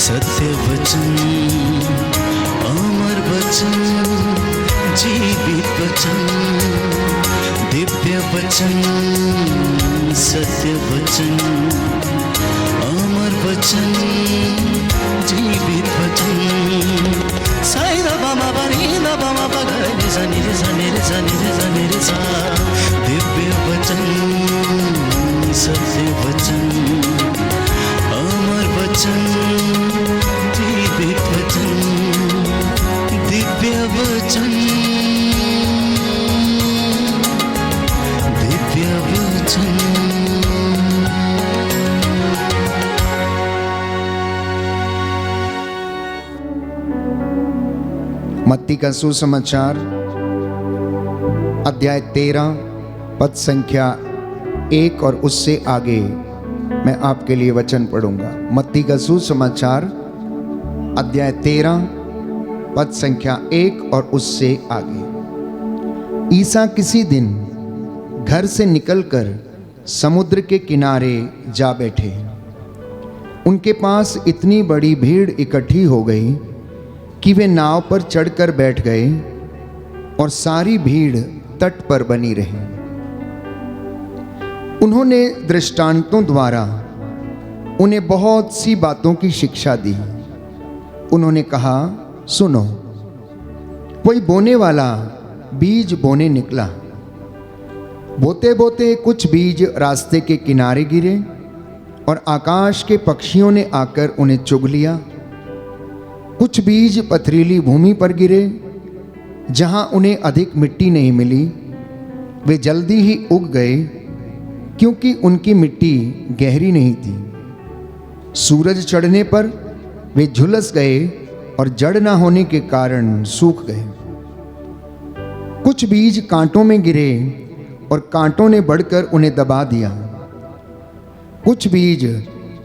सत्य वचन, अमर वचन, जीवित वचन, दिव्य वचन, सत्य वचन, अमर वचन, जीवित वचन। साई दा बामा बनी दा बामा बगरे रे सा नी रे सा नी रे सा नी रे सा नी रे सा। दिव्य वचन, सत्य वचन, अमर वचन, जीवित वचन, दिव्य वचन, दिव्य वचन। मत्ती का सुसमाचार अध्याय 13 पद संख्या 1 और उससे आगे मैं आपके लिए वचन पढ़ूंगा। मत्ती का सुसमाचार अध्याय 13 पद संख्या 1 और उससे आगे। ईसा किसी दिन घर से निकलकर समुद्र के किनारे जा बैठे। उनके पास इतनी बड़ी भीड़ इकट्ठी हो गई कि वे नाव पर चढ़कर बैठ गए और सारी भीड़ तट पर बनी रही। उन्होंने दृष्टांतों द्वारा उन्हें बहुत सी बातों की शिक्षा दी। उन्होंने कहा, सुनो, कोई बोने वाला बीज बोने निकला। बोते बोते कुछ बीज रास्ते के किनारे गिरे और आकाश के पक्षियों ने आकर उन्हें चुग लिया। कुछ बीज पथरीली भूमि पर गिरे, जहां उन्हें अधिक मिट्टी नहीं मिली। वे जल्दी ही उग गए, क्योंकि उनकी मिट्टी गहरी नहीं थी। सूरज चढ़ने पर वे झुलस गए और जड़ न होने के कारण सूख गए। कुछ बीज कांटों में गिरे और कांटों ने बढ़कर उन्हें दबा दिया। कुछ बीज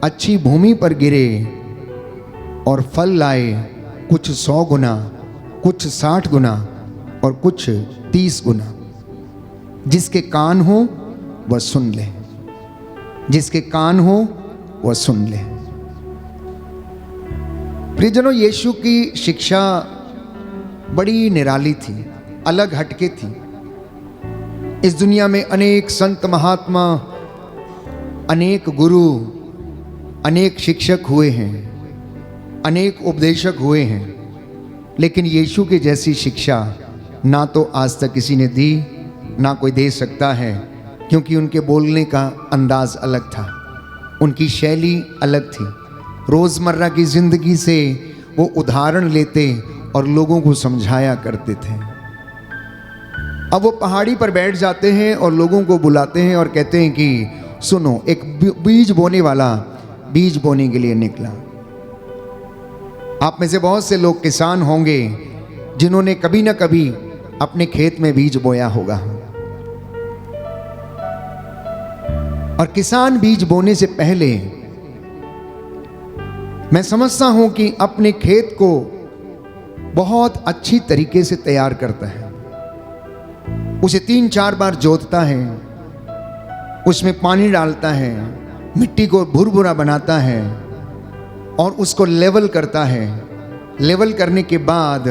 अच्छी भूमि पर गिरे और फल लाए, कुछ 100 गुना, कुछ 60 गुना और कुछ 30 गुना। जिसके कान हो वह सुन ले, जिसके कान हो वह सुन ले। प्रियजनों, यीशु की शिक्षा बड़ी निराली थी, अलग हटके थी। इस दुनिया में अनेक संत महात्मा, अनेक गुरु, अनेक शिक्षक हुए हैं, अनेक उपदेशक हुए हैं, लेकिन यीशु की जैसी शिक्षा ना तो आज तक किसी ने दी, ना कोई दे सकता है, क्योंकि उनके बोलने का अंदाज अलग था, उनकी शैली अलग थी। रोज़मर्रा की ज़िंदगी से वो उदाहरण लेते और लोगों को समझाया करते थे। अब वो पहाड़ी पर बैठ जाते हैं और लोगों को बुलाते हैं और कहते हैं कि सुनो, एक बीज बोने वाला बीज बोने के लिए निकला। आप में से बहुत से लोग किसान होंगे जिन्होंने कभी ना कभी अपने खेत में बीज बोया होगा। और किसान बीज बोने से पहले मैं समझता हूं कि अपने खेत को बहुत अच्छी तरीके से तैयार करता है। उसे 3-4 बार जोतता है, उसमें पानी डालता है, मिट्टी को भुरभुरा बनाता है और उसको लेवल करता है। लेवल करने के बाद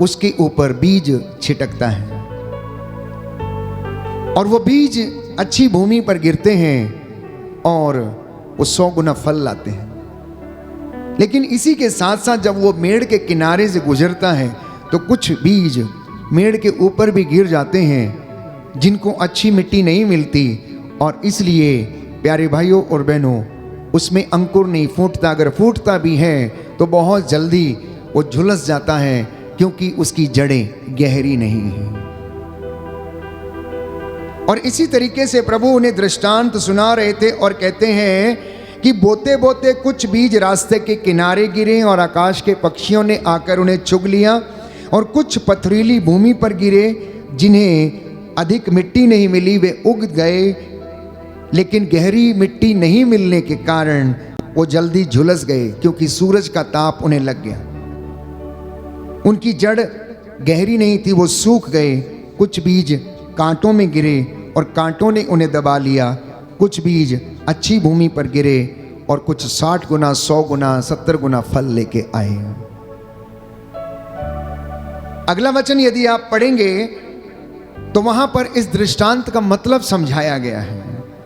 उसके ऊपर बीज छिटकता है और वो बीज अच्छी भूमि पर गिरते हैं और वो 100 गुना फल लाते हैं। लेकिन इसी के साथ साथ जब वो मेड़ के किनारे से गुजरता है तो कुछ बीज मेड़ के ऊपर भी गिर जाते हैं, जिनको अच्छी मिट्टी नहीं मिलती, और इसलिए प्यारे भाइयों और बहनों, उसमें अंकुर नहीं फूटता। अगर फूटता भी है तो बहुत जल्दी वो झुलस जाता है, क्योंकि उसकी जड़ें गहरी नहीं हैं। और इसी तरीके से प्रभु उन्हें दृष्टांत सुना रहे थे और कहते हैं कि बोते बोते कुछ बीज रास्ते के किनारे गिरे और आकाश के पक्षियों ने आकर उन्हें चुग लिया। और कुछ पथरीली भूमि पर गिरे, जिन्हें अधिक मिट्टी नहीं मिली। वे उग गए, लेकिन गहरी मिट्टी नहीं मिलने के कारण वो जल्दी झुलस गए, क्योंकि सूरज का ताप उन्हें लग गया। उनकी जड़ गहरी नहीं थी, वो सूख गए। कुछ बीज कांटों में गिरे और कांटों ने उन्हें दबा लिया। कुछ बीज अच्छी भूमि पर गिरे और कुछ 60 गुना, 100 गुना, 70 गुना फल लेके आए। अगला वचन यदि आप पढ़ेंगे तो वहां पर इस दृष्टांत का मतलब समझाया गया है,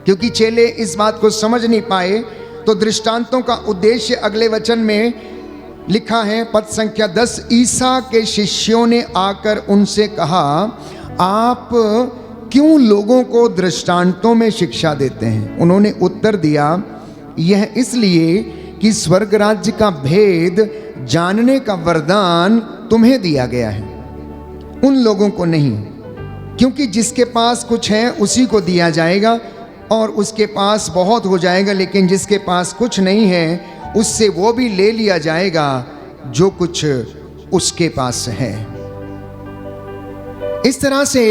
क्योंकि चेले इस बात को समझ नहीं पाए। तो दृष्टांतों का उद्देश्य अगले वचन में लिखा है, पद संख्या 10, ईसा के शिष्यों ने आकर उनसे कहा, आप क्यों लोगों को दृष्टांतों में शिक्षा देते हैं? उन्होंने उत्तर दिया, यह इसलिए कि स्वर्ग राज्य का भेद जानने का वरदान तुम्हें दिया गया है, उन लोगों को नहीं। क्योंकि जिसके पास कुछ है उसी को दिया जाएगा और उसके पास बहुत हो जाएगा, लेकिन जिसके पास कुछ नहीं है उससे वो भी ले लिया जाएगा जो कुछ उसके पास है। इस तरह से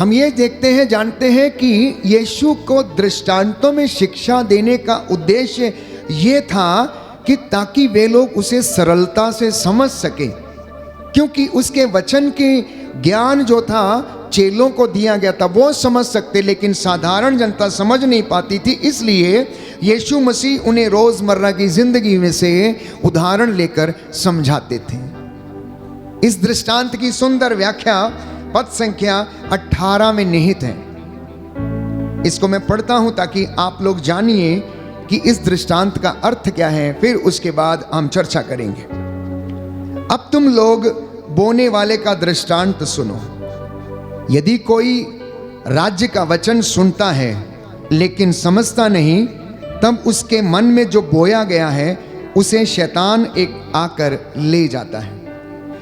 हम ये देखते हैं, जानते हैं कि यीशु को दृष्टांतों में शिक्षा देने का उद्देश्य ये था कि ताकि वे लोग उसे सरलता से समझ सके, क्योंकि उसके वचन के ज्ञान जो था चेलों को दिया गया था वो समझ सकते, लेकिन साधारण जनता समझ नहीं पाती थी। इसलिए यीशु मसीह उन्हें रोजमर्रा की जिंदगी में से उदाहरण लेकर समझाते थे। इस दृष्टांत की सुंदर व्याख्या पद संख्या 18 में निहित है। इसको मैं पढ़ता हूं ताकि आप लोग जानिए कि इस दृष्टांत का अर्थ क्या है, फिर उसके बाद हम चर्चा करेंगे। अब तुम लोग बोने वाले का दृष्टांत सुनो। यदि कोई राज्य का वचन सुनता है लेकिन समझता नहीं, तब उसके मन में जो बोया गया है उसे शैतान एक आकर ले जाता है।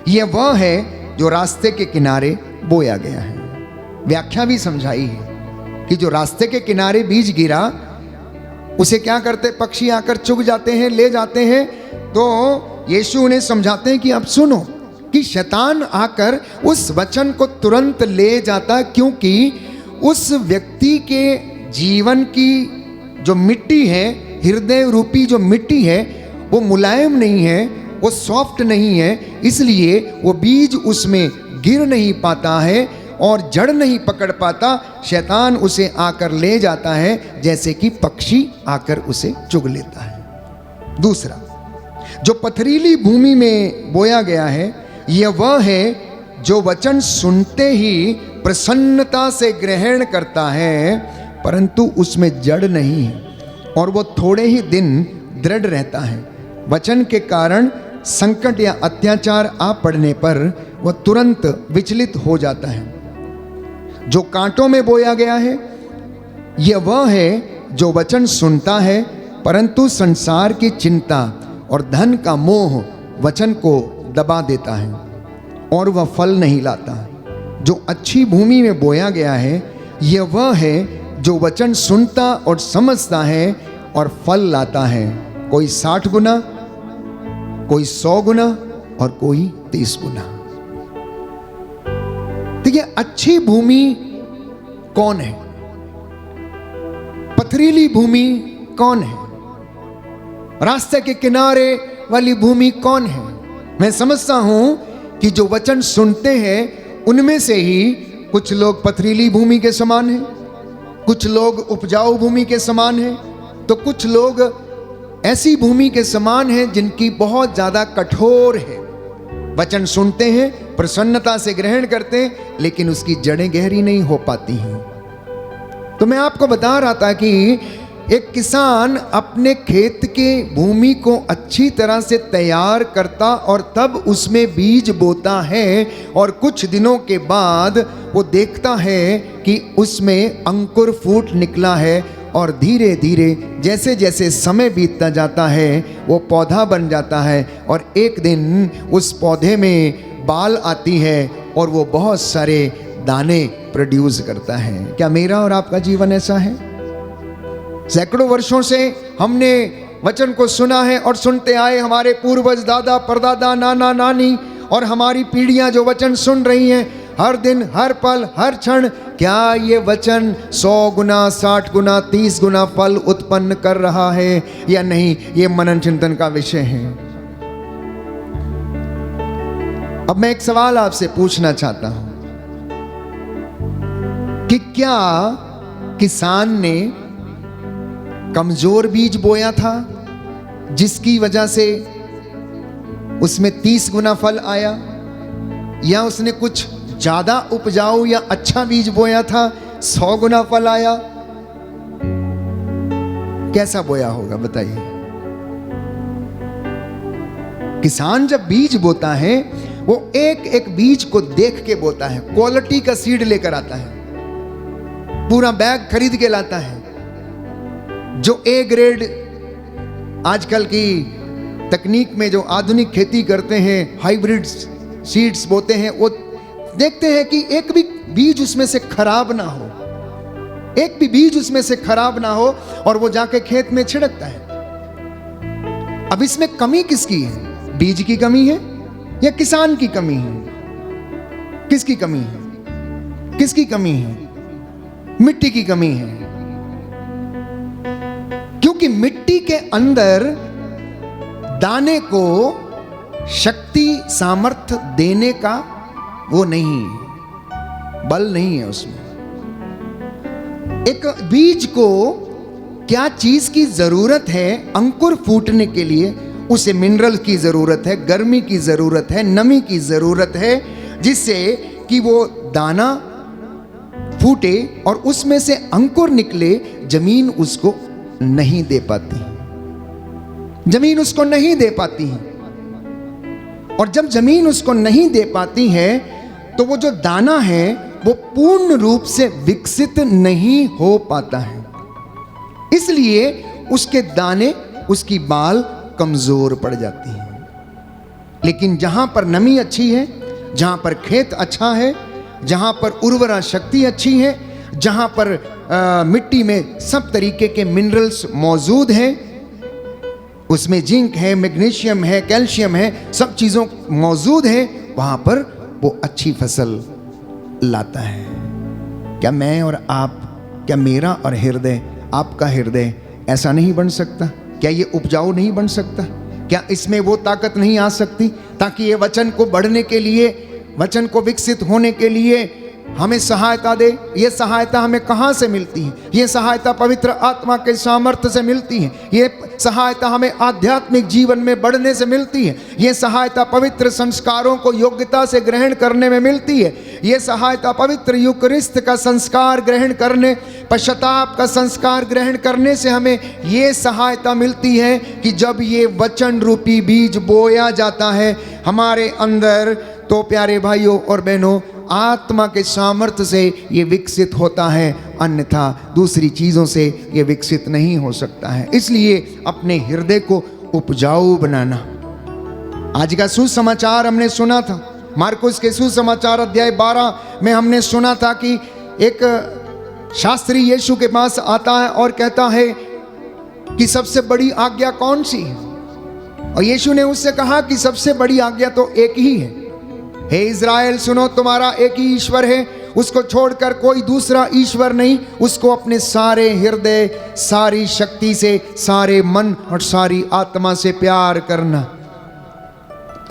यह वह है जो रास्ते के किनारे बोया गया है। व्याख्या भी समझाई है कि जो रास्ते के किनारे बीज गिरा उसे क्या करते, पक्षी आकर चुग जाते हैं, ले जाते हैं। तो यीशु उन्हें समझाते हैं कि अब सुनो कि शैतान आकर उस वचन को तुरंत ले जाता, क्योंकि उस व्यक्ति के जीवन की जो मिट्टी है, हृदय रूपी जो मिट्टी है, वो मुलायम नहीं है, वो सॉफ्ट नहीं है, इसलिए वो बीज उसमें गिर नहीं पाता है और जड़ नहीं पकड़ पाता। शैतान उसे आकर ले जाता है जैसे कि पक्षी आकर उसे चुग लेता है। दूसरा, जो पथरीली भूमि में बोया गया है, यह वह है जो वचन सुनते ही प्रसन्नता से ग्रहण करता है, परंतु उसमें जड़ नहीं है और वो थोड़े ही दिन दृढ़ रहता है। वचन के कारण संकट या अत्याचार आ पड़ने पर वह तुरंत विचलित हो जाता है। जो कांटों में बोया गया है, यह वह है जो वचन सुनता है, परंतु संसार की चिंता और धन का मोह वचन को दबा देता है और वह फल नहीं लाता। जो अच्छी भूमि में बोया गया है, यह वह है जो वचन सुनता और समझता है और फल लाता है, कोई 60 गुना, कोई 100 गुना और कोई 30 गुना। तो ये अच्छी भूमि कौन है? पथरीली भूमि कौन है? रास्ते के किनारे वाली भूमि कौन है? मैं समझता हूं कि जो वचन सुनते हैं उनमें से ही कुछ लोग पथरीली भूमि के समान हैं, कुछ लोग उपजाऊ भूमि के समान हैं, तो कुछ लोग ऐसी भूमि के समान हैं जिनकी बहुत ज्यादा कठोर है। वचन सुनते हैं, प्रसन्नता से ग्रहण करते हैं, लेकिन उसकी जड़ें गहरी नहीं हो पाती हैं। तो मैं आपको बता रहा था कि एक किसान अपने खेत के भूमि को अच्छी तरह से तैयार करता और तब उसमें बीज बोता है और कुछ दिनों के बाद वो देखता है कि उसमें अंकुर फूट निकला है और धीरे धीरे जैसे जैसे समय बीतता जाता है वो पौधा बन जाता है और एक दिन उस पौधे में बाल आती है और वो बहुत सारे दाने प्रोड्यूस करता है। क्या मेरा और आपका जीवन ऐसा है? सैकड़ों वर्षों से हमने वचन को सुना है और सुनते आए, हमारे पूर्वज, दादा, परदादा, नाना, नानी और हमारी पीढ़ियां जो वचन सुन रही हैं हर दिन, हर पल, हर क्षण, क्या ये वचन 100 गुना, 60 गुना, 30 गुना फल उत्पन्न कर रहा है या नहीं? ये मनन चिंतन का विषय है। अब मैं एक सवाल आपसे पूछना चाहता हूं कि क्या किसान ने कमजोर बीज बोया था, जिसकी वजह से उसमें 30 गुना फल आया, या उसने कुछ ज्यादा उपजाऊ या अच्छा बीज बोया था, 100 गुना फल आया? कैसा बोया होगा बताइए? किसान जब बीज बोता है वो एक एक बीज को देख के बोता है, क्वालिटी का सीड लेकर आता है, पूरा बैग खरीद के लाता है। जो ए ग्रेड आजकल की तकनीक में जो आधुनिक खेती करते हैं, हाइब्रिड सीड्स बोते हैं, वो देखते हैं कि एक भी बीज उसमें से खराब ना हो, एक भी बीज उसमें से खराब ना हो, और वो जाके खेत में छिड़कता है। अब इसमें कमी किसकी है? बीज की कमी है या किसान की कमी है? किसकी कमी है? किसकी कमी है? मिट्टी की कमी है। क्योंकि मिट्टी के अंदर दाने को शक्ति सामर्थ्य देने का वो नहीं है, बल नहीं है उसमें। एक बीज को क्या चीज की जरूरत है अंकुर फूटने के लिए? उसे मिनरल की जरूरत है, गर्मी की जरूरत है, नमी की जरूरत है, जिससे कि वो दाना फूटे और उसमें से अंकुर निकले। जमीन उसको नहीं दे पाती, जमीन उसको नहीं दे पाती है। और जब जमीन उसको नहीं दे पाती है तो वो जो दाना है वो पूर्ण रूप से विकसित नहीं हो पाता है। इसलिए उसके दाने, उसकी बाल कमजोर पड़ जाती है। लेकिन जहां पर नमी अच्छी है, जहां पर खेत अच्छा है, जहां पर उर्वरा शक्ति अच्छी है, जहां पर मिट्टी में सब तरीके के मिनरल्स मौजूद हैं, उसमें जिंक है, मैग्नीशियम है, कैल्शियम है, सब चीजों मौजूद है, वहां पर वो अच्छी फसल लाता है। क्या मैं और आप, क्या मेरा और हृदय, आपका हृदय ऐसा नहीं बन सकता? क्या ये उपजाऊ नहीं बन सकता? क्या इसमें वो ताकत नहीं आ सकती ताकि ये वचन को बढ़ने के लिए, वचन को विकसित होने के लिए हमें सहायता दे? ये सहायता हमें कहाँ से मिलती है? ये सहायता पवित्र आत्मा के सामर्थ्य से मिलती है। ये सहायता हमें आध्यात्मिक जीवन में बढ़ने से मिलती है। ये सहायता पवित्र संस्कारों को योग्यता से ग्रहण करने में मिलती है। ये सहायता पवित्र यूकरिस्त का संस्कार ग्रहण करने, पश्चाताप का संस्कार ग्रहण करने से हमें ये सहायता मिलती है कि जब ये वचन रूपी बीज बोया जाता है हमारे अंदर, तो प्यारे भाइयों और बहनों, आत्मा के सामर्थ्य से ये विकसित होता है, अन्यथा दूसरी चीज़ों से ये विकसित नहीं हो सकता है। इसलिए अपने हृदय को उपजाऊ बनाना। आज का सुसमाचार हमने सुना था, मार्कुस के सुसमाचार अध्याय 12 में हमने सुना था कि एक शास्त्री यीशु के पास आता है और कहता है कि सबसे बड़ी आज्ञा कौन सी है? और यीशु ने उससे कहा कि सबसे बड़ी आज्ञा तो एक ही है, हे इज़राइल सुनो, तुम्हारा एक ही ईश्वर है, उसको छोड़कर कोई दूसरा ईश्वर नहीं, उसको अपने सारे हृदय, सारी शक्ति से, सारे मन और सारी आत्मा से प्यार करना।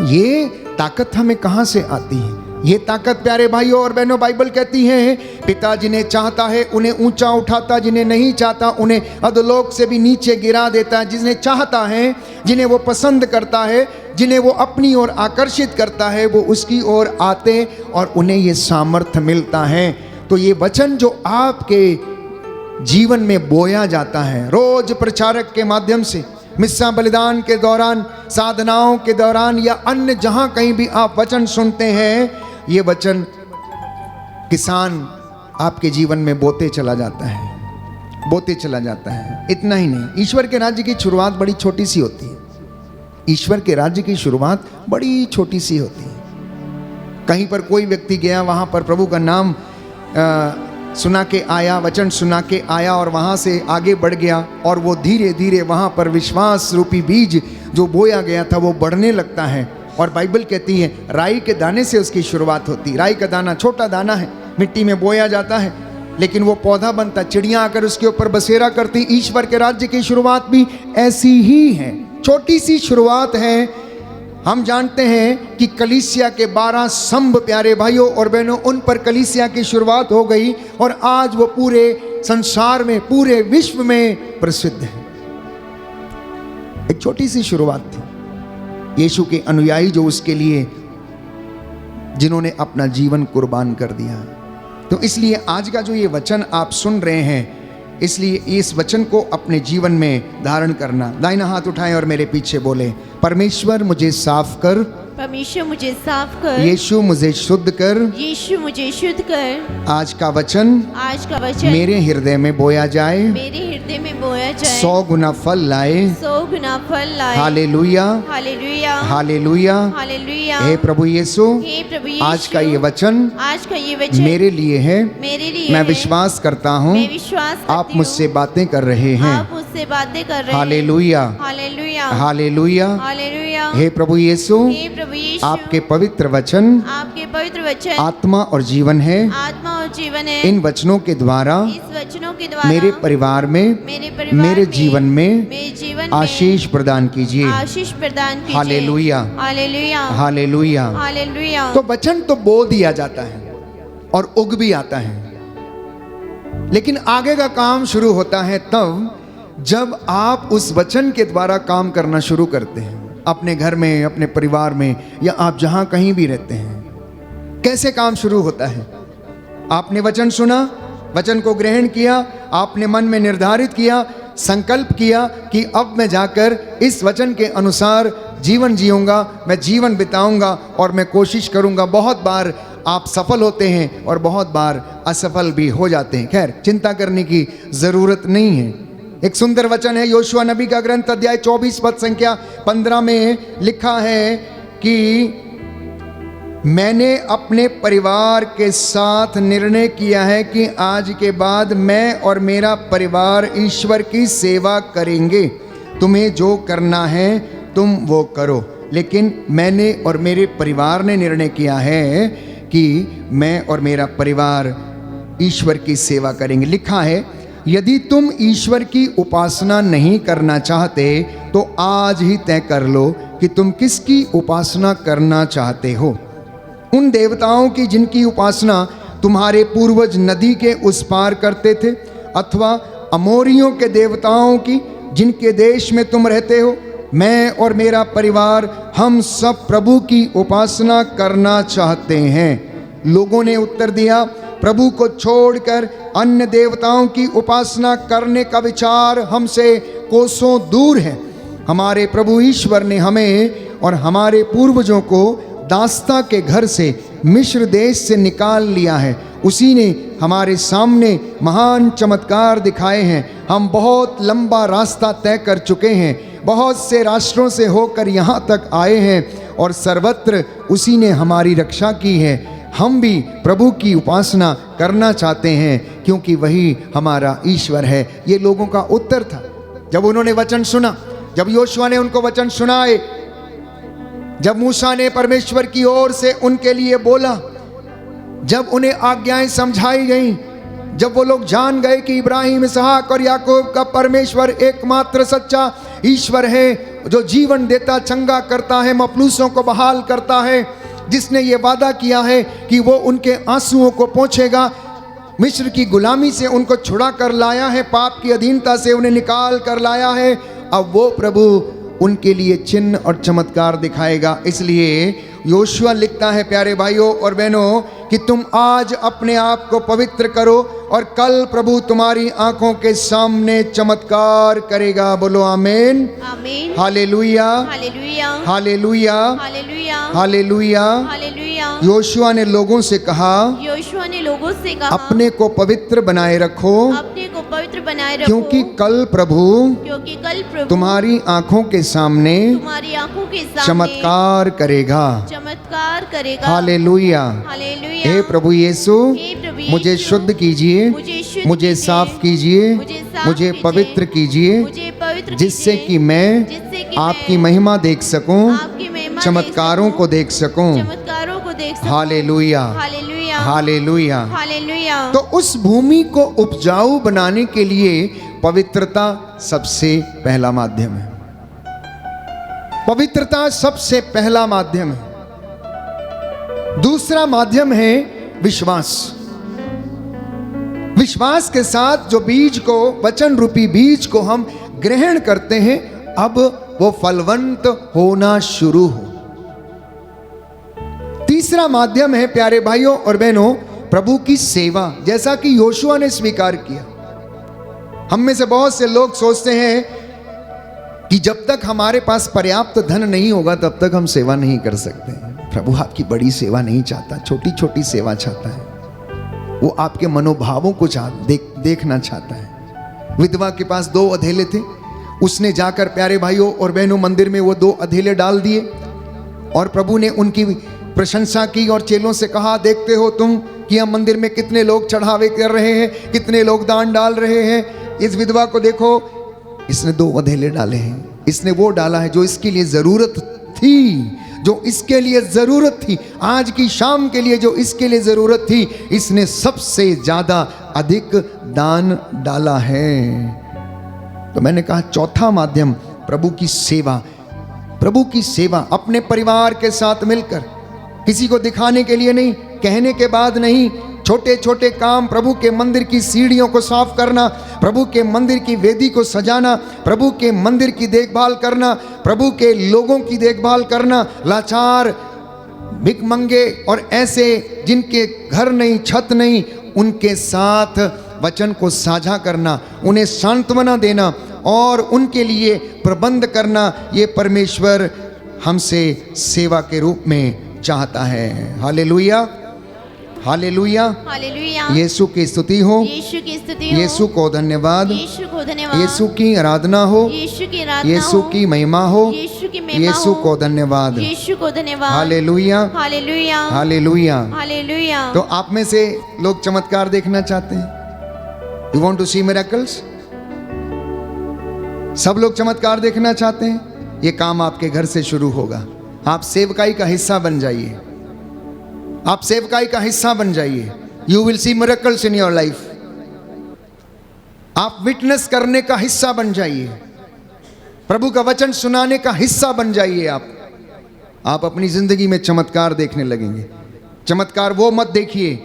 ये ताकत हमें कहाँ से आती है? ये ताकत प्यारे भाइयों और बहनों, बाइबल कहती है पिता जिन्हें चाहता है उन्हें ऊंचा उठाता, जिन्हें नहीं चाहता उन्हें अधोलोक से भी नीचे गिरा देता है। जिन्हें चाहता है, जिन्हें वो पसंद करता है, जिन्हें वो अपनी ओर आकर्षित करता है, वो उसकी ओर आते और उन्हें ये सामर्थ्य मिलता है। तो ये वचन जो आपके जीवन में बोया जाता है, रोज प्रचारक के माध्यम से, मिस्सा बलिदान के दौरान, साधनाओं के दौरान, या अन्य जहां कहीं भी आप वचन सुनते हैं, ये वचन किसान आपके जीवन में बोते चला जाता है, बोते चला जाता है। इतना ही नहीं, ईश्वर के राज्य की शुरुआत बड़ी छोटी सी होती है। ईश्वर के राज्य की शुरुआत बड़ी छोटी सी होती है। कहीं पर कोई व्यक्ति गया, वहाँ पर प्रभु का नाम सुना के आया, वचन सुना के आया और वहाँ से आगे बढ़ गया, और वो धीरे धीरे वहाँ पर विश्वास रूपी बीज जो बोया गया था वो बढ़ने लगता है। और बाइबल कहती है राई के दाने से उसकी शुरुआत होती। राई का दाना छोटा दाना है, मिट्टी में बोया जाता है, लेकिन वो पौधा बनता, चिड़ियाँ आकर उसके ऊपर बसेरा करती। ईश्वर के राज्य की शुरुआत भी ऐसी ही है, छोटी सी शुरुआत है। हम जानते हैं कि कलीसिया के 12 स्तंभ, प्यारे भाइयों और बहनों, उन पर कलीसिया की शुरुआत हो गई और आज वो पूरे संसार में, पूरे विश्व में प्रसिद्ध है। एक छोटी सी शुरुआत थी। यीशु के अनुयायी जो उसके लिए, जिन्होंने अपना जीवन कुर्बान कर दिया। तो इसलिए आज का जो ये वचन आप सुन रहे हैं, इसलिए इस वचन को अपने जीवन में धारण करना। दाहिना हाथ उठाएं और मेरे पीछे बोले, परमेश्वर मुझे साफ कर, परमेश्वर मुझे साफ कर, यीशु मुझे शुद्ध कर। यीशु मुझे शुद्ध कर। आज का वचन आज का वचन मेरे हृदय में बोया जाए, मेरे हृदय में बोया जाए, 100 गुना फल लाए। 100 गुना फल लाए। हालेलुया, हालेलुया, हालेलुया। हालेलुया। हे प्रभु यीशु, हे प्रभु यीशु, आज का ये वचन आज का ये वचन मेरे लिए है। मेरे लिए मैं है। विश्वास करता हूँ मैं विश्वास करती आप मुझसे बातें कर रहे हूँ, हैं। आप मुझसे बातें कर रहे हैं। हालेलुया, हालेलुया, हालेलुया। हालेलुया। हे प्रभु यीशु, हे प्रभु यीशु, आपके पवित्र वचन आपके पवित्र वचन आत्मा और जीवन है। आत्मा और जीवन है। इन वचनों के द्वारा इस वचनों के द्वारा मेरे परिवार में, मेरे परिवार मेरे में, जीवन में मेरे जीवन में आशीष प्रदान कीजिए। आशीष प्रदान कीजिए। हालेलुया, हालेलुया, हालेलुया। हालेलुया। तो वचन तो बो दिया जाता है और उग भी आता है, लेकिन आगे का काम शुरू होता है तब जब आप उस वचन के द्वारा काम करना शुरू करते हैं, अपने घर में, अपने परिवार में, या आप जहां कहीं भी रहते हैं। कैसे काम शुरू होता है? आपने वचन सुना, वचन को ग्रहण किया, आपने मन में निर्धारित किया, संकल्प किया कि अब मैं जाकर इस वचन के अनुसार जीवन जीऊंगा, मैं जीवन बिताऊंगा और मैं कोशिश करूंगा। बहुत बार आप सफल होते हैं और बहुत बार असफल भी हो जाते हैं। खैर, चिंता करने की जरूरत नहीं है। एक सुंदर वचन है, योशुआ नबी का ग्रंथ अध्याय 24 पद संख्या 15 में लिखा है कि मैंने अपने परिवार के साथ निर्णय किया है कि आज के बाद मैं और मेरा परिवार ईश्वर की सेवा करेंगे। तुम्हें जो करना है तुम वो करो, लेकिन मैंने और मेरे परिवार ने निर्णय किया है कि मैं और मेरा परिवार ईश्वर की सेवा करेंगे। लिखा है, यदि तुम ईश्वर की उपासना नहीं करना चाहते तो आज ही तय कर लो कि तुम किसकी उपासना करना चाहते हो। उन देवताओं की जिनकी उपासना तुम्हारे पूर्वज नदी के उस पार करते थे, अथवा अमोरियों के देवताओं की जिनके देश में तुम रहते हो। मैं और मेरा परिवार हम सब प्रभु की उपासना करना चाहते हैं। लोगों ने उत्तर दिया, प्रभु को छोड़कर अन्य देवताओं की उपासना करने का विचार हमसे कोसों दूर है। हमारे प्रभु ईश्वर ने हमें और हमारे पूर्वजों को दास्ता के घर से, मिस्र देश से निकाल लिया है। उसी ने हमारे सामने महान चमत्कार दिखाए हैं। हम बहुत लंबा रास्ता तय कर चुके हैं, बहुत से राष्ट्रों से होकर यहाँ तक आए हैं और सर्वत्र उसी ने हमारी रक्षा की है। हम भी प्रभु की उपासना करना चाहते हैं क्योंकि वही हमारा ईश्वर है। ये लोगों का उत्तर था जब उन्होंने वचन सुना, जब योशुआ ने उनको वचन सुनाए, जब मूसा ने परमेश्वर की ओर से उनके लिए बोला, जब उन्हें आज्ञाएं समझाई गईं, जब वो लोग जान गए कि इब्राहिम, इसहाक और याकूब का परमेश्वर एकमात्र सच्चा ईश्वर है, जो जीवन देता, चंगा करता है, मफलूसों को बहाल करता है, जिसने ये वादा किया है कि वो उनके आंसुओं को पोंछेगा, मिस्र की गुलामी से उनको छुड़ा कर लाया है, पाप की अधीनता से उन्हें निकाल कर लाया है। अब वो प्रभु उनके लिए चिन्ह और चमत्कार दिखाएगा। इसलिए योशुआ लिखता है, प्यारे भाइयों और बहनों, कि तुम आज अपने आप को पवित्र करो और कल प्रभु तुम्हारी आंखों के सामने चमत्कार करेगा। बोलो आमीन, आमीन, हालेलुया, हालेलुया, हालेलुया, हालेलुया, हालेलुया। हालेलुया। योशुआ ने लोगों से कहा, योशुआ ने लोगों से कहा, अपने को पवित्र बनाए रखो, अपने को पवित्र बनाए रखो, क्योंकि कल प्रभु तुम्हारी आंखों के सामने तुम्हारी आंखों के सामने चमत्कार करेगा। चमत्कार करेगा। Hallelujah, hallelujah. हे प्रभु यीशु, हे प्रभु यीशु, मुझे शुद्ध कीजिए, मुझे साफ कीजिए, मुझे पवित्र कीजिए, मुझे पवित्र जिससे कीजिए, कि मैं जिससे कि आपकी मैं महिमा देख सकूं, आपकी महिमा चमत्कारों देख को देख सकूं। चमत्कारों को देख सकूं। हालेलुया, हालेलुया, हालेलुया। हालेलुया। तो उस भूमि को उपजाऊ बनाने के लिए पवित्रता सबसे पहला माध्यम है। पवित्रता सबसे पहला माध्यम है। दूसरा माध्यम है विश्वास। विश्वास के साथ जो बीज को, वचन रूपी बीज को हम ग्रहण करते हैं, अब वो फलवंत होना शुरू हो। तीसरा माध्यम है प्यारे भाइयों और बहनों, प्रभु की सेवा, जैसा कि योशुआ ने स्वीकार किया। हम में से बहुत से लोग सोचते हैं कि जब तक हमारे पास पर्याप्त धन नहीं होगा तब तक हम सेवा नहीं कर सकते। प्रभु आपकी बड़ी सेवा नहीं चाहता, छोटी छोटी सेवा चाहता है। वो आपके मनोभावों को देखना चाहता है। विधवा के पास 2 अधेले थे, उसने जाकर प्यारे भाइयों और बहनों मंदिर में वो 2 अधेले डाल दिए और प्रभु ने उनकी प्रशंसा की और चेलों से कहा, देखते हो तुम कि हम मंदिर में कितने लोग चढ़ावे कर रहे हैं, कितने लोग दान डाल रहे हैं। इस विधवा को देखो, इसने 2 अधेले डाले हैं। इसने वो डाला है जो इसके लिए जरूरत थी, जो इसके लिए जरूरत थी, आज की शाम के लिए जो इसके लिए जरूरत थी, इसने सबसे ज्यादा अधिक दान डाला है। तो मैंने कहा चौथा माध्यम प्रभु की सेवा। प्रभु की सेवा अपने परिवार के साथ मिलकर, किसी को दिखाने के लिए नहीं, कहने के बाद नहीं, छोटे छोटे काम, प्रभु के मंदिर की सीढ़ियों को साफ करना, प्रभु के मंदिर की वेदी को सजाना, प्रभु के मंदिर की देखभाल करना, प्रभु के लोगों की देखभाल करना, लाचार, भिखमंगे और ऐसे जिनके घर नहीं, छत नहीं, उनके साथ वचन को साझा करना, उन्हें सांत्वना देना और उनके लिए प्रबंध करना, ये परमेश्वर हमसे सेवा के रूप में चाहता है। हालेलुया, हालेलुया, हालेलुया। यीशु की स्तुति हो, यीशु की स्तुति हो, यीशु को धन्यवाद, यीशु को धन्यवाद, यीशु की आराधना हो, यीशु की आराधना यीशु हो, की महिमा हो, यीशु की महिमा यीशु हो, को धन्यवाद, यीशु को धन्यवाद। हालेलुया, हालेलुया, हालेलुया। हालेलुया। तो आप में से लोग चमत्कार देखना चाहते हैं? You want to see miracles? सब लोग चमत्कार देखना चाहते हैं? ये काम आपके घर से शुरू होगा। आप सेवकाई का हिस्सा बन जाइए, आप सेवकाई का हिस्सा बन जाइए। You will see miracles in your life. आप विटनेस करने का हिस्सा बन जाइए, प्रभु का वचन सुनाने का हिस्सा बन जाइए। आप अपनी जिंदगी में चमत्कार देखने लगेंगे। चमत्कार वो मत देखिए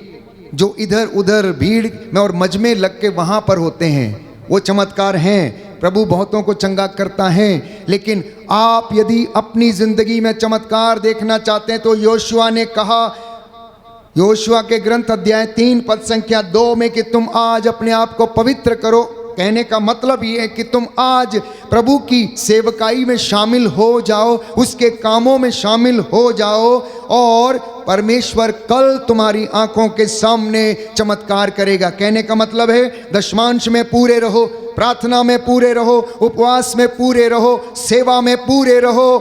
जो इधर उधर भीड़ में और मजमे लग के वहां पर होते हैं, वो चमत्कार हैं। प्रभु बहुतों को चंगा करता है, लेकिन आप यदि अपनी जिंदगी में चमत्कार देखना चाहते हैं तो योशुआ ने कहा, योशुआ के ग्रंथ अध्याय 3 पद संख्या 2 में, कि तुम आज अपने आप को पवित्र करो। कहने का मतलब ये है कि तुम आज प्रभु की सेवकाई में शामिल हो जाओ, उसके कामों में शामिल हो जाओ और परमेश्वर कल तुम्हारी आंखों के सामने चमत्कार करेगा। कहने का मतलब है दशमांश में पूरे रहो, प्रार्थना में पूरे रहो, उपवास में पूरे रहो, सेवा में पूरे रहो,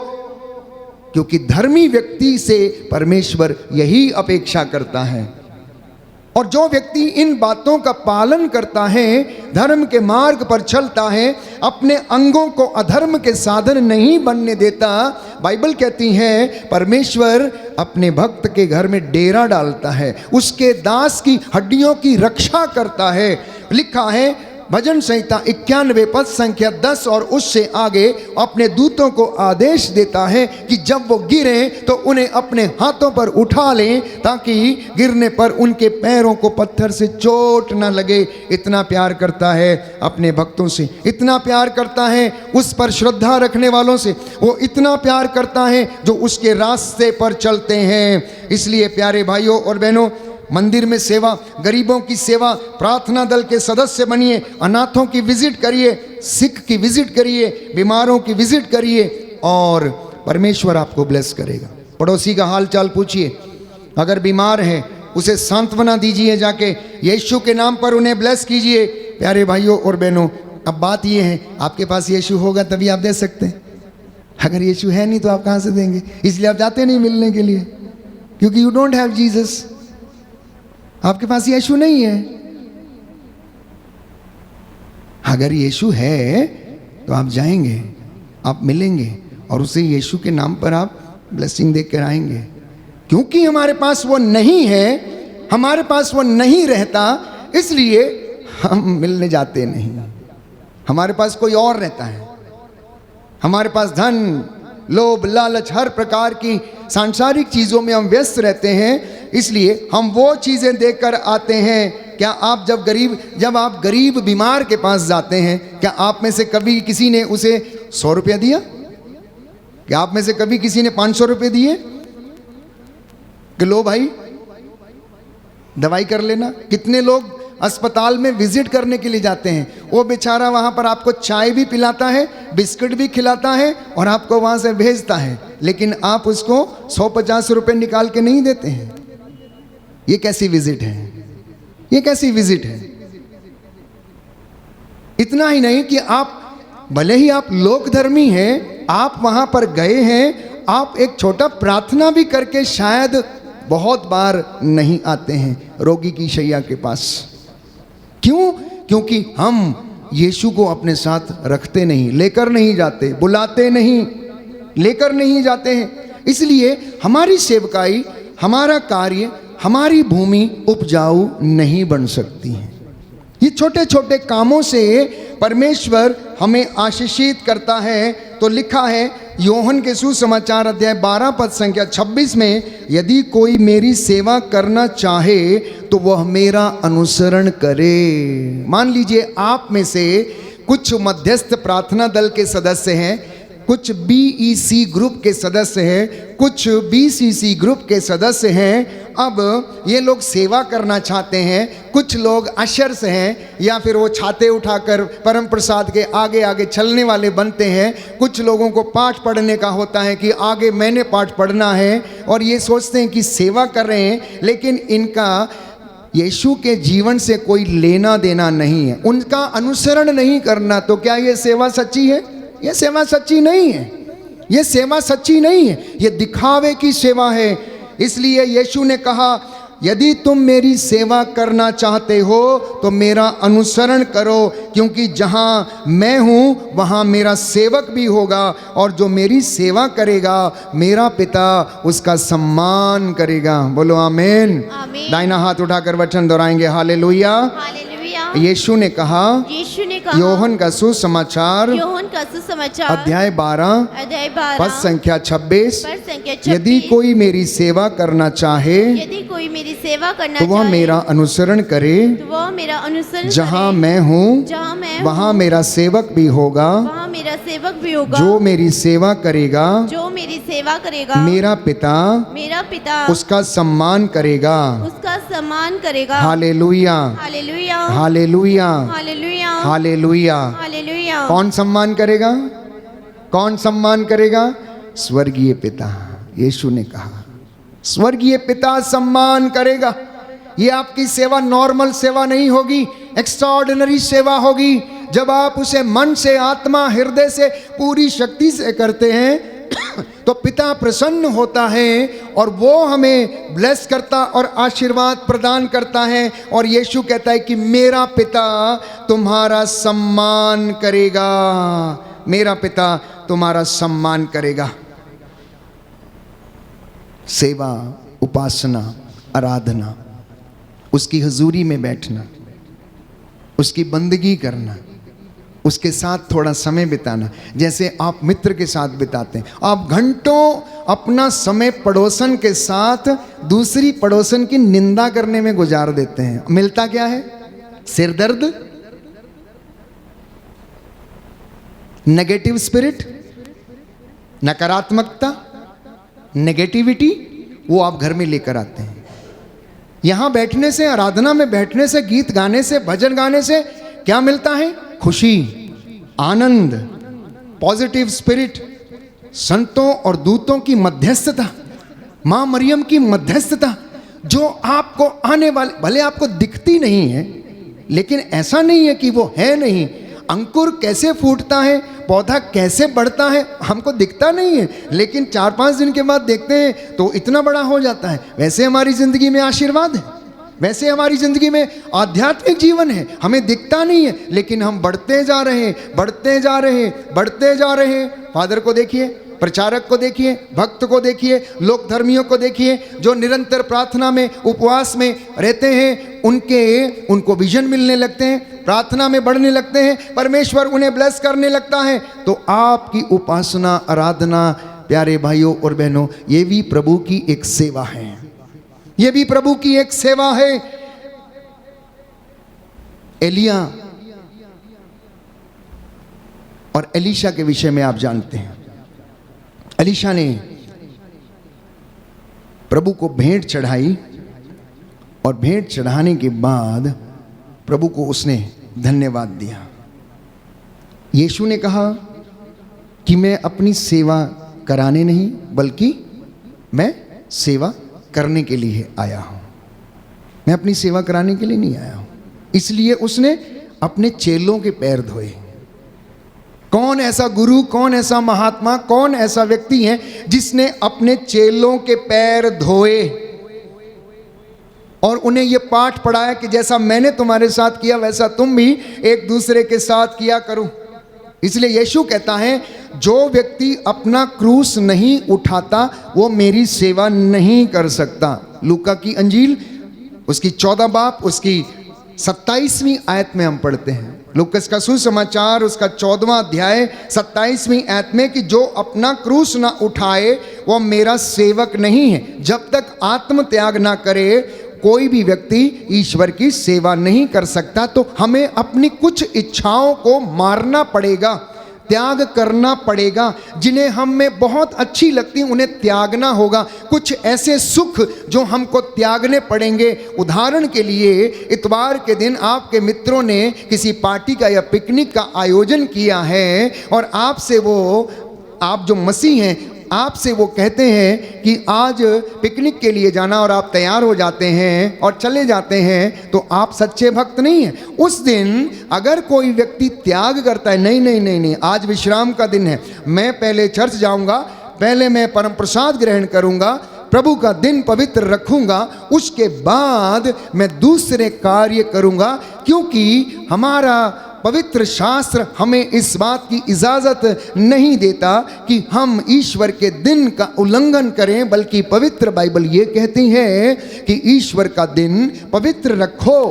क्योंकि धर्मी व्यक्ति से परमेश्वर यही अपेक्षा करता है। और जो व्यक्ति इन बातों का पालन करता है, धर्म के मार्ग पर चलता है, अपने अंगों को अधर्म के साधन नहीं बनने देता, बाइबल कहती है परमेश्वर अपने भक्त के घर में डेरा डालता है, उसके दास की हड्डियों की रक्षा करता है। लिखा है भजन संहिता 91 पद संख्या 10 और उससे आगे, अपने दूतों को आदेश देता है कि जब वो गिरें तो उन्हें अपने हाथों पर उठा लें, ताकि गिरने पर उनके पैरों को पत्थर से चोट न लगे। इतना प्यार करता है अपने भक्तों से, इतना प्यार करता है उस पर श्रद्धा रखने वालों से, वो इतना प्यार करता है जो उसके रास्ते पर चलते हैं। इसलिए प्यारे भाइयों और बहनों, मंदिर में सेवा, गरीबों की सेवा, प्रार्थना दल के सदस्य बनिए, अनाथों की विजिट करिए, सिख की विजिट करिए, बीमारों की विजिट करिए और परमेश्वर आपको ब्लेस करेगा। पड़ोसी का हाल चाल पूछिए, अगर बीमार है उसे सांत्वना दीजिए, जाके यीशु के नाम पर उन्हें ब्लेस कीजिए। प्यारे भाइयों और बहनों, अब बात यह है, आपके पास यीशु होगा तभी आप दे सकते हैं। अगर यीशु है नहीं तो आप कहाँ से देंगे? इसलिए आप जाते नहीं मिलने के लिए, क्योंकि यू डोंट हैव जीसस। आपके पास यीशु नहीं है। अगर यीशु है तो आप जाएंगे, आप मिलेंगे और उसे यीशु के नाम पर आप ब्लेसिंग देकर आएंगे। क्योंकि हमारे पास वो नहीं है, हमारे पास वो नहीं रहता, इसलिए हम मिलने जाते नहीं। हमारे पास कोई और रहता है। हमारे पास धन, लोभ, लालच, हर प्रकार की सांसारिक चीज़ों में हम व्यस्त रहते हैं, इसलिए हम वो चीज़ें देकर आते हैं क्या आप जब आप गरीब बीमार के पास जाते हैं, क्या आप में से कभी किसी ने उसे 100 रुपया दिया? क्या आप में से कभी किसी ने 500 रुपये दिए कि लो भाई दवाई कर लेना? कितने लोग अस्पताल में विजिट करने के लिए जाते हैं, वो बेचारा वहाँ पर आपको चाय भी पिलाता है, बिस्किट भी खिलाता है और आपको वहाँ से भेजता है, लेकिन आप उसको 150 रुपये निकाल के नहीं देते हैं। ये कैसी विजिट है? ये कैसी विजिट है? इतना ही नहीं कि आप भले ही आप लोकधर्मी हैं, आप वहाँ पर गए हैं, आप एक छोटा प्रार्थना भी करके शायद बहुत बार नहीं आते हैं रोगी की शैया के पास। क्यों? क्योंकि हम यीशु को अपने साथ रखते नहीं, लेकर नहीं जाते, बुलाते नहीं, लेकर नहीं जाते हैं। इसलिए हमारी सेवकाई, हमारा कार्य, हमारी भूमि उपजाऊ नहीं बन सकती है। ये छोटे छोटे कामों से परमेश्वर हमें आशीषित करता है। तो लिखा है योहन के सुसमाचार अध्याय 12 पद संख्या 26 में, यदि कोई मेरी सेवा करना चाहे तो वह मेरा अनुसरण करे। मान लीजिए आप में से कुछ मध्यस्थ प्रार्थना दल के सदस्य हैं, कुछ बीईसी ग्रुप के सदस्य हैं, कुछ बीसीसी ग्रुप के सदस्य हैं। अब ये लोग सेवा करना चाहते हैं, कुछ लोग अशर्स हैं या फिर वो छाते उठाकर परम प्रसाद के आगे आगे चलने वाले बनते हैं। कुछ लोगों को पाठ पढ़ने का होता है कि आगे मैंने पाठ पढ़ना है, और ये सोचते हैं कि सेवा कर रहे हैं, लेकिन इनका यीशु के जीवन से कोई लेना देना नहीं है, उनका अनुसरण नहीं करना। तो क्या ये सेवा सच्ची है? ये सेवा सच्ची नहीं है। ये सेवा सच्ची नहीं है, ये दिखावे की सेवा है। इसलिए यीशु ने कहा यदि तुम मेरी सेवा करना चाहते हो तो मेरा अनुसरण करो, क्योंकि जहाँ मैं हूँ वहाँ मेरा सेवक भी होगा, और जो मेरी सेवा करेगा मेरा पिता उसका सम्मान करेगा। बोलो आमीन। आमीन। दाहिना हाथ उठाकर वचन दोहराएंगे, हालेलुया। हालेलुया। यीशु ने कहा योहन का सुसमाचार अध्याय 12 पद संख्या 26, यदि कोई मेरी सेवा करना चाहे तो वह मेरा अनुसरण करे, जहाँ मैं हूँ वहाँ मेरा सेवक भी होगा, जो मेरी सेवा करेगा मेरा पिता उसका सम्मान करेगा। हालेलुया, हालेलुया, हालेलुया। कौन सम्मान करेगा? कौन सम्मान करेगा? स्वर्गीय पिता। यीशु ने कहा स्वर्गीय पिता सम्मान करेगा। ये आपकी सेवा नॉर्मल सेवा नहीं होगी, एक्स्ट्राऑर्डिनरी सेवा होगी। जब आप उसे मन से, आत्मा, हृदय से, पूरी शक्ति से करते हैं तो पिता प्रसन्न होता है और वो हमें ब्लेस करता और आशीर्वाद प्रदान करता है। और यीशु कहता है कि मेरा पिता तुम्हारा सम्मान करेगा, मेरा पिता तुम्हारा सम्मान करेगा। सेवा, उपासना, आराधना, उसकी हुजूरी में बैठना, उसकी बंदगी करना, उसके साथ थोड़ा समय बिताना, जैसे आप मित्र के साथ बिताते हैं। आप घंटों अपना समय पड़ोसन के साथ दूसरी पड़ोसन की निंदा करने में गुजार देते हैं। मिलता क्या है? सिरदर्द, नेगेटिव स्पिरिट, नकारात्मकता, नेगेटिविटी, वो आप घर में लेकर आते हैं। यहां बैठने से, आराधना में बैठने से, गीत गाने से, भजन गाने से क्या मिलता है? खुशी, आनंद, पॉजिटिव स्पिरिट, संतों और दूतों की मध्यस्थता, मां मरियम की मध्यस्थता, जो आपको आने वाले, भले आपको दिखती नहीं है लेकिन ऐसा नहीं है कि वो है नहीं। अंकुर कैसे फूटता है, पौधा कैसे बढ़ता है, हमको दिखता नहीं है, लेकिन 4-5 दिन के बाद देखते हैं तो इतना बड़ा हो जाता है। वैसे हमारी जिंदगी में आशीर्वाद है, वैसे हमारी जिंदगी में आध्यात्मिक जीवन है। हमें दिखता नहीं है लेकिन हम बढ़ते जा रहे हैं, बढ़ते जा रहे हैं, बढ़ते जा रहे हैं। फादर को देखिए, प्रचारक को देखिए, भक्त को देखिए, लोक धर्मियों को देखिए, जो निरंतर प्रार्थना में, उपवास में रहते हैं, उनको विजन मिलने लगते हैं, प्रार्थना में बढ़ने लगते हैं, परमेश्वर उन्हें ब्लेस करने लगता है। तो आपकी उपासना, आराधना, प्यारे भाइयों और बहनों, ये भी प्रभु की एक सेवा है, ये भी प्रभु की एक सेवा है। एलिया और एलीशा के विषय में आप जानते हैं। एलीशा ने प्रभु को भेंट चढ़ाई और भेंट चढ़ाने के बाद प्रभु को उसने धन्यवाद दिया। यीशु ने कहा कि मैं अपनी सेवा कराने नहीं बल्कि मैं सेवा करने के लिए आया हूं। मैं अपनी सेवा कराने के लिए नहीं आया हूं। इसलिए उसने अपने चेलों के पैर धोए। कौन ऐसा गुरु, कौन ऐसा महात्मा, कौन ऐसा व्यक्ति है जिसने अपने चेलों के पैर धोए और उन्हें यह पाठ पढ़ाया कि जैसा मैंने तुम्हारे साथ किया वैसा तुम भी एक दूसरे के साथ किया करो। इसलिए यीशु कहता है जो व्यक्ति अपना क्रूस नहीं उठाता वो मेरी सेवा नहीं कर सकता। लूका की अंजील उसकी 14 बाब उसकी 27वीं आयत में हम पढ़ते हैं। लूकस का सुसमाचार उसका 14वां अध्याय 27वीं आयत में कि जो अपना क्रूस ना उठाए वो मेरा सेवक नहीं है। जब तक आत्म त्याग ना करे कोई भी व्यक्ति ईश्वर की सेवा नहीं कर सकता। तो हमें अपनी कुछ इच्छाओं को मारना पड़ेगा, त्याग करना पड़ेगा। जिन्हें हम में बहुत अच्छी लगती उन्हें त्यागना होगा। कुछ ऐसे सुख जो हमको त्यागने पड़ेंगे। उदाहरण के लिए इतवार के दिन आपके मित्रों ने किसी पार्टी का या पिकनिक का आयोजन किया है और आपसे वो, आप जो मसीह हैं, आपसे वो कहते हैं कि आज पिकनिक के लिए जाना और आप तैयार हो जाते हैं और चले जाते हैं, तो आप सच्चे भक्त नहीं हैं। उस दिन अगर कोई व्यक्ति त्याग करता है, नहीं नहीं नहीं नहीं, आज विश्राम का दिन है, मैं पहले चर्च जाऊंगा, पहले मैं परम प्रसाद ग्रहण करूंगा, प्रभु का दिन पवित्र रखूंगा, उसके बाद मैं दूसरे कार्य करूंगा, क्योंकि हमारा पवित्र शास्त्र हमें इस बात की इजाज़त नहीं देता कि हम ईश्वर के दिन का उल्लंघन करें, बल्कि पवित्र बाइबल ये कहती है कि ईश्वर का दिन पवित्र रखो,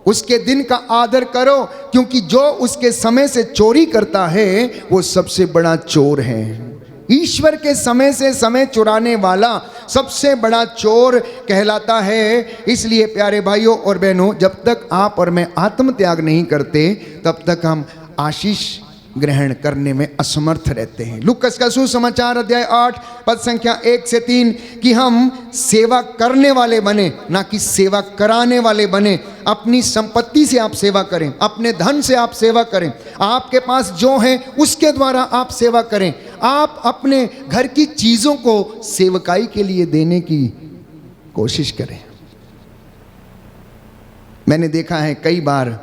उसके दिन का आदर करो, क्योंकि जो उसके समय से चोरी करता है वो सबसे बड़ा चोर है। ईश्वर के समय से समय चुराने वाला सबसे बड़ा चोर कहलाता है। इसलिए प्यारे भाइयों और बहनों, जब तक आप और मैं आत्म त्याग नहीं करते तब तक हम आशीष ग्रहण करने में असमर्थ रहते हैं। लूकस का सुसमाचार अध्याय 8 पद संख्या 1 से 3 कि हम सेवा करने वाले बने, ना कि सेवा कराने वाले बने। अपनी संपत्ति से आप सेवा करें, अपने धन से आप सेवा करें, आपके पास जो है उसके द्वारा आप सेवा करें। आप अपने घर की चीज़ों को सेवकाई के लिए देने की कोशिश करें। मैंने देखा है कई बार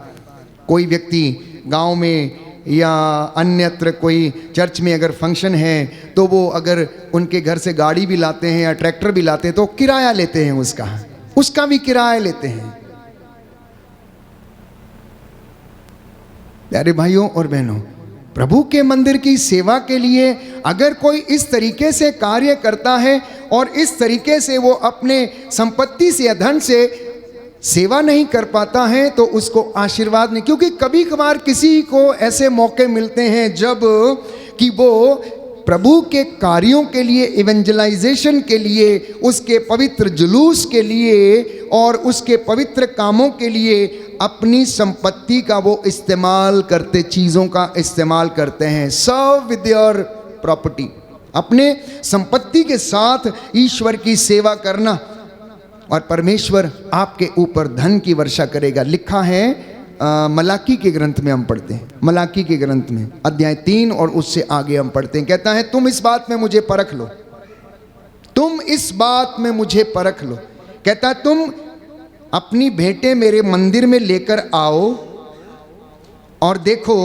कोई व्यक्ति गांव में या अन्यत्र कोई चर्च में अगर फंक्शन है तो वो अगर उनके घर से गाड़ी भी लाते हैं या ट्रैक्टर भी लाते हैं तो किराया लेते हैं, उसका भी किराया लेते हैं। प्यारे भाइयों और बहनों, प्रभु के मंदिर की सेवा के लिए अगर कोई इस तरीके से कार्य करता है और इस तरीके से वो अपने संपत्ति से या धन से सेवा नहीं कर पाता है तो उसको आशीर्वाद नहीं। क्योंकि कभी कभार किसी को ऐसे मौके मिलते हैं जब कि वो प्रभु के कार्यों के लिए, इवेंजलाइजेशन के लिए, उसके पवित्र जुलूस के लिए और उसके पवित्र कामों के लिए अपनी संपत्ति का वो इस्तेमाल करते, चीज़ों का इस्तेमाल करते हैं। सर्व विद योर प्रॉपर्टी, अपने संपत्ति के साथ ईश्वर की सेवा करना और परमेश्वर आपके ऊपर धन की वर्षा करेगा। लिखा है मलाकी के ग्रंथ में, हम पढ़ते हैं मलाकी के ग्रंथ में अध्याय 3 और उससे आगे हम पढ़ते हैं। कहता है तुम इस बात में मुझे परख लो, तुम इस बात में मुझे परख लो। कहता है तुम अपनी भेंटें मेरे मंदिर में लेकर आओ और देखो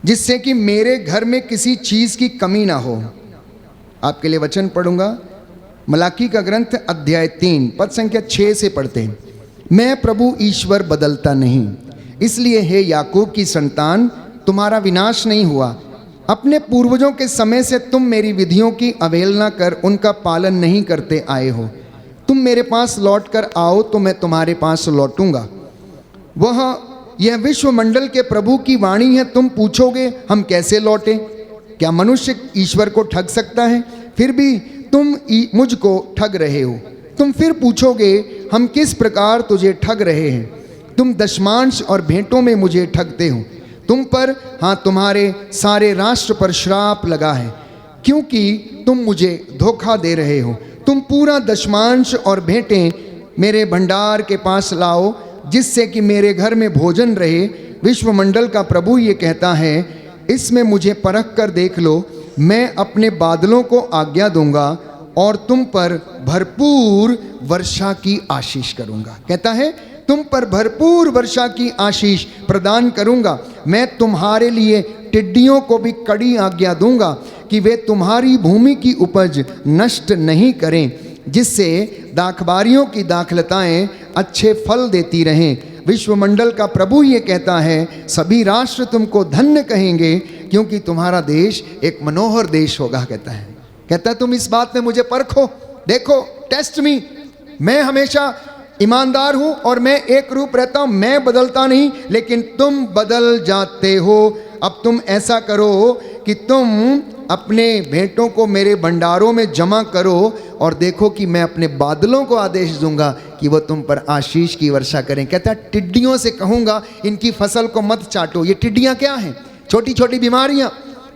जिससे कि मेरे घर में किसी चीज़ की कमी ना हो। आपके लिए वचन पढ़ूंगा, मलाकी का ग्रंथ अध्याय 3 पद संख्या 6 से पढ़ते हैं। मैं प्रभु ईश्वर बदलता नहीं, इसलिए हे याकूब की संतान तुम्हारा विनाश नहीं हुआ। अपने पूर्वजों के समय से तुम मेरी विधियों की अवहेलना कर उनका पालन नहीं करते आए हो। तुम मेरे पास लौट कर आओ तो मैं तुम्हारे पास लौटूंगा। यह विश्वमंडल के प्रभु की वाणी है। तुम पूछोगे हम कैसे लौटें? क्या मनुष्य ईश्वर को ठग सकता है? फिर भी तुम मुझको ठग रहे हो। तुम फिर पूछोगे हम किस प्रकार तुझे ठग रहे हैं? तुम दशमांश और भेंटों में मुझे ठगते हो। तुम पर, हाँ तुम्हारे सारे राष्ट्र पर श्राप लगा है, क्योंकि तुम मुझे धोखा दे रहे हो। तुम पूरा दशमांश और भेंटें मेरे भंडार के पास लाओ, जिससे कि मेरे घर में भोजन रहे। विश्वमंडल का प्रभु ये कहता है, इसमें मुझे परख कर देख लो। मैं अपने बादलों को आज्ञा दूंगा और तुम पर भरपूर वर्षा की आशीष करूंगा। कहता है तुम पर भरपूर वर्षा की आशीष प्रदान करूंगा। मैं तुम्हारे लिए टिड्डियों को भी कड़ी आज्ञा दूंगा कि वे तुम्हारी भूमि की उपज नष्ट नहीं करें, जिससे दाखबारियों की दाखलताएं अच्छे फल देती रहें। विश्वमंडल का प्रभु ये कहता है, सभी राष्ट्र तुमको धन्य कहेंगे, क्योंकि तुम्हारा देश एक मनोहर देश होगा। कहता है तुम इस बात में मुझे परखो, देखो, टेस्ट मी। मैं हमेशा ईमानदार हूं और मैं एक रूप रहता हूं, मैं बदलता नहीं, लेकिन तुम बदल जाते हो। अब तुम ऐसा करो कि तुम अपने भेंटों को मेरे भंडारों में जमा करो और देखो कि मैं अपने बादलों को आदेश दूंगा कि वो तुम पर आशीष की वर्षा करें। कहता है टिड्डियों से कहूंगा इनकी फसल को मत चाटो। ये टिड्डियां क्या हैं? छोटी छोटी बीमारियां,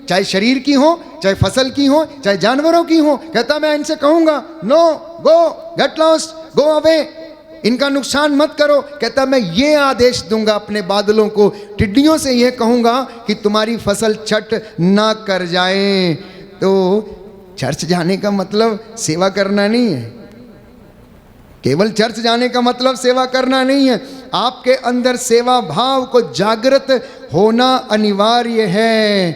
चाहे शरीर की हो, चाहे फसल की हो, चाहे जानवरों की हो। कहता मैं इनसे कहूंगा, नो, गो, गेट लॉस्ट, गो अवे, इनका नुकसान मत करो। कहता मैं ये आदेश दूंगा अपने बादलों को, टिड्डियों से यह कहूंगा कि तुम्हारी फसल चट ना कर जाए। तो चर्च जाने का मतलब सेवा करना नहीं है। केवल चर्च जाने का मतलब सेवा करना नहीं है। आपके अंदर सेवा भाव को जागृत होना अनिवार्य है।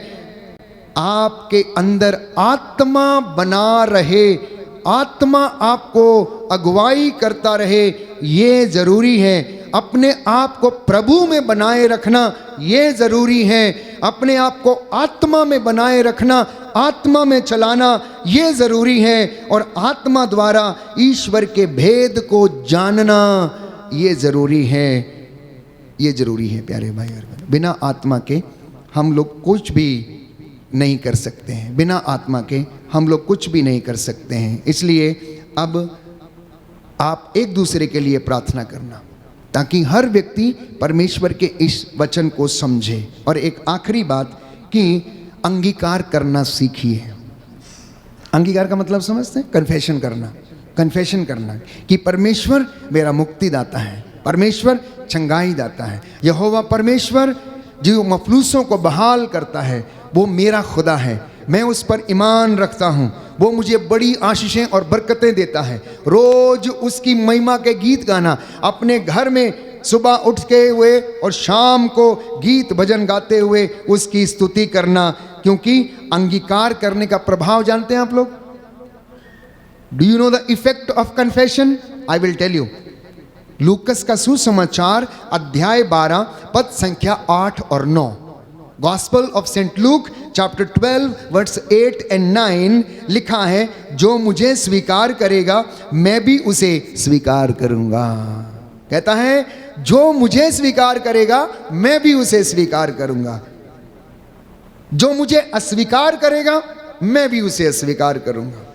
आपके अंदर आत्मा बना रहे, आत्मा आपको अगुवाई करता रहे, ये जरूरी है। अपने आप को प्रभु में बनाए रखना ये जरूरी है। अपने आप को आत्मा में बनाए रखना, आत्मा में चलाना ये जरूरी है। और आत्मा द्वारा ईश्वर के भेद को जानना ये जरूरी है। ये जरूरी है प्यारे भाई और बहन। बिना आत्मा के हम लोग कुछ भी नहीं कर सकते हैं। बिना आत्मा के हम लोग कुछ भी नहीं कर सकते हैं। इसलिए अब आप एक दूसरे के लिए प्रार्थना करना, ताकि हर व्यक्ति परमेश्वर के इस वचन को समझे। और एक आखिरी बात कि अंगीकार करना सीखिए। अंगीकार का मतलब समझते हैं? कन्फेशन करना। कन्फेशन करना कि परमेश्वर मेरा मुक्तिदाता है, परमेश्वर चंगाई दाता है। यहोवा परमेश्वर जो मफलूसों को बहाल करता है वो मेरा खुदा है। मैं उस पर ईमान रखता हूँ। वो मुझे बड़ी आशीषें और बरकतें देता है। रोज उसकी महिमा के गीत गाना, अपने घर में सुबह उठ के हुए और शाम को गीत भजन गाते हुए उसकी स्तुति करना, क्योंकि अंगीकार करने का प्रभाव जानते हैं आप लोग? Do you know the effect of confession? I will tell you. लूकस का सुसमाचार अध्याय 12 पद संख्या 8 और 9। Gospel of Saint Luke chapter 12 verse 8 and 9 लिखा है, जो मुझे स्वीकार करेगा मैं भी उसे स्वीकार करूंगा। कहता है जो मुझे स्वीकार करेगा मैं भी उसे स्वीकार करूंगा। जो मुझे अस्वीकार करेगा मैं भी उसे अस्वीकार करूंगा।